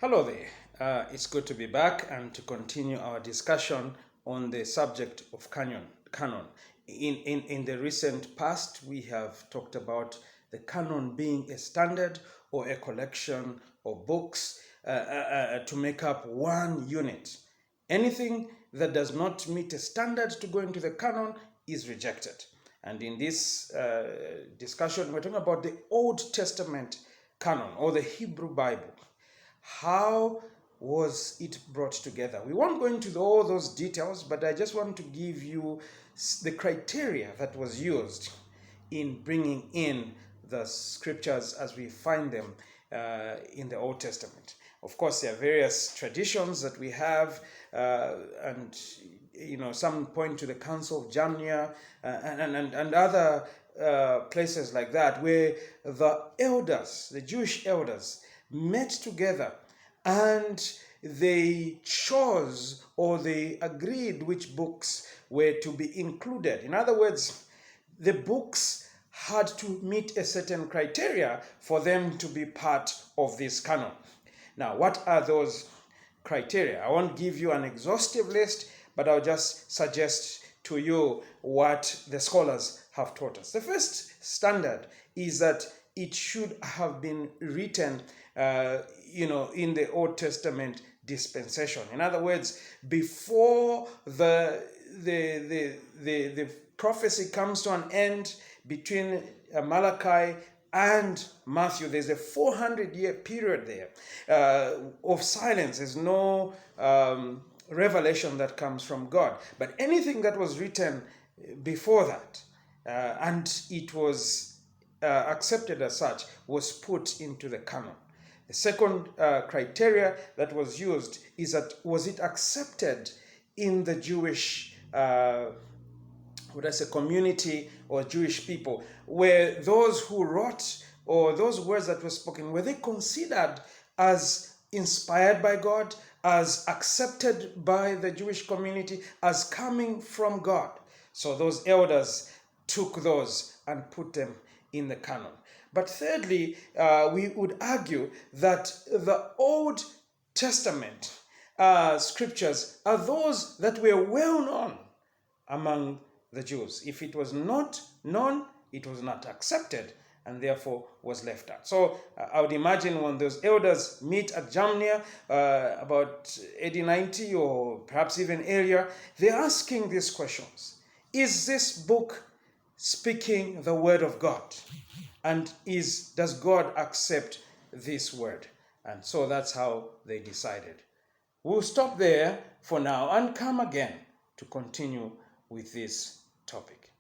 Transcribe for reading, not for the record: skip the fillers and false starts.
Hello there. It's good to be back and to continue our discussion on the subject of canon. In the recent past, we have talked about the canon being a standard or a collection of books to make up one unit. Anything that does not meet a standard to go into the canon is rejected. And in this discussion, we're talking about the Old Testament canon or the Hebrew Bible. How was it brought together? We won't go into all those details, but I just want to give you the criteria that was used in bringing in the scriptures as we find them in the Old Testament. Of course, there are various traditions that we have, and some point to the Council of Jamnia and other places like that, where the elders, the Jewish elders, met together and they chose or they agreed which books were to be included. In other words, the books had to meet a certain criteria for them to be part of this canon. Now, what are those criteria? I won't give you an exhaustive list, but I'll just suggest to you what the scholars have taught us. The first standard is that it should have been written in the Old Testament dispensation. In other words, before the prophecy comes to an end between Malachi and Matthew, there's a 400-year period there of silence. There's no revelation that comes from God. But anything that was written before that, and it was accepted as such, was put into the canon. The second criteria that was used is that was it accepted in the Jewish community or Jewish people? Were those who wrote or those words that were spoken, were they considered as inspired by God, as accepted by the Jewish community, as coming from God? So those elders took those and put them in the canon. But thirdly, we would argue that the Old Testament scriptures are those that were well known among the Jews. If it was not known, it was not accepted and therefore was left out. So I would imagine when those elders meet at Jamnia about AD 90 or perhaps even earlier, they're asking these questions. Is this book speaking the word of God? And does God accept this word? And so that's how they decided. We'll stop there for now and come again to continue with this topic.